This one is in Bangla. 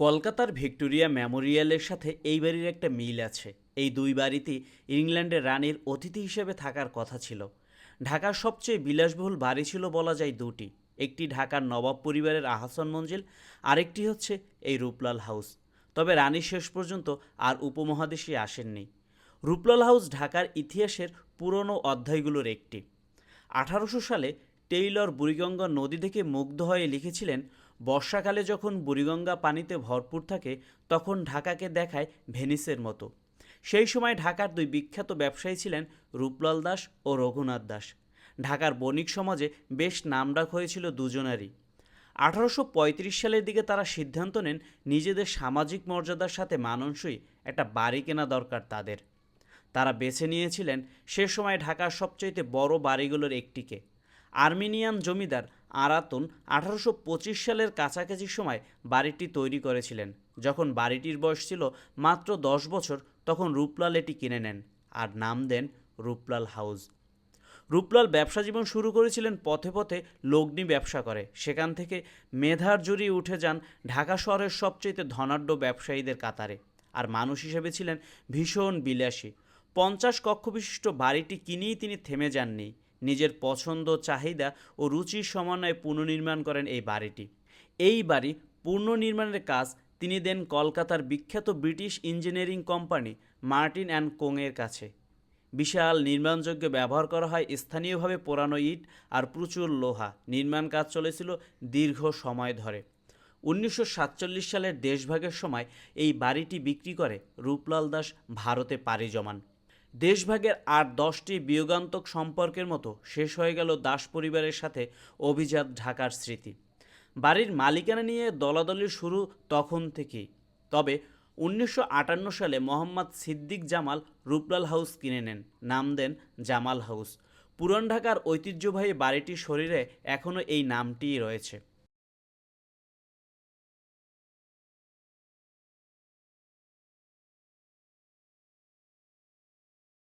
কলকাতার ভিক্টোরিয়া মেমোরিয়ালের সাথে এই বাড়ির একটা মিল আছে। এই দুই বাড়িতেই ইংল্যান্ডের রানীর অতিথি হিসেবে থাকার কথা ছিল। ঢাকার সবচেয়ে বিলাসবহুল বাড়ি ছিল বলা যায় দুটি। একটি ঢাকার নবাব পরিবারের আহসান মঞ্জিল, আরেকটি হচ্ছে এই রূপলাল হাউস। তবে রানী শেষ পর্যন্ত আর উপমহাদেশে আসেননি। রূপলাল হাউস ঢাকার ইতিহাসের পুরনো অধ্যায়গুলোর একটি। 1800 সালে টেইলর বুড়িগঙ্গা নদী থেকে মুগ্ধ হয়ে লিখেছিলেন, বর্ষাকালে যখন বুড়িগঙ্গা পানিতে ভরপুর থাকে তখন ঢাকাকে দেখায় ভেনিসের মতো। সেই সময় ঢাকার দুই বিখ্যাত ব্যবসায়ী ছিলেন রূপলাল দাস ও রঘুনাথ দাস। ঢাকার বণিক সমাজে বেশ নামডাক হয়েছিল দুজনারই। 1835 সালের দিকে তারা সিদ্ধান্ত নেন নিজেদের সামাজিক মর্যাদার সাথে মানানসই একটা বাড়ি কেনা দরকার তাদের। তারা বেছে নিয়েছিলেন সে সময় ঢাকার সবচাইতে বড় বাড়িগুলোর একটিকে। আর্মেনিয়ান জমিদার আরাতুন 1825 সালের কাছাকাছি সময় বাড়িটি তৈরি করেছিলেন। যখন বাড়িটির বয়স ছিল মাত্র 10 বছর, তখন রূপলাল এটি কিনে নেন আর নাম দেন রূপলাল হাউস। রূপলাল ব্যবসা জীবন শুরু করেছিলেন পথে পথে লগ্নি ব্যবসা করে। সেখান থেকে মেধার জুড়িয়ে উঠে যান ঢাকা শহরের সবচেয়ে ধনাঢ্য ব্যবসায়ীদের কাতারে। আর মানুষ হিসেবে ছিলেন ভীষণ বিলাসী। 50 কক্ষ বিশিষ্ট বাড়িটি কিনেই তিনি থেমে যাননি। নিজের পছন্দ, চাহিদা ও রুচির সমন্বয়ে পুনর্নির্মাণ করেন এই বাড়িটি। এই বাড়ি পুনর্নির্মাণের কাজ তিনি দেন কলকাতার বিখ্যাত British engineering company Martin and কোংয়ের কাছে। বিশাল নির্মাণযোগ্য ব্যবহার করা হয় স্থানীয়ভাবে পোড়ানো ইট আর প্রচুর লোহা। নির্মাণ কাজ চলেছিল দীর্ঘ সময় ধরে। 1947 সালের দেশভাগের সময় এই বাড়িটি বিক্রি করে রূপলাল দাস ভারতে পাড়ি জমান। দেশভাগের আর 10টি বিয়োগান্তক সম্পর্কের মতো শেষ হয়ে গেল দাস পরিবারের সাথে অভিজাত ঢাকার স্মৃতি। বাড়ির মালিকানা নিয়ে দলাদলি শুরু তখন থেকেই। তবে 1958 সালে মোহাম্মদ সিদ্দিক জামাল রূপলাল হাউস কিনে নেন, নাম দেন জামাল হাউস। পুরান ঢাকার ঐতিহ্যবাহী বাড়িটির শরীরে এখনও এই নামটিই রয়েছে।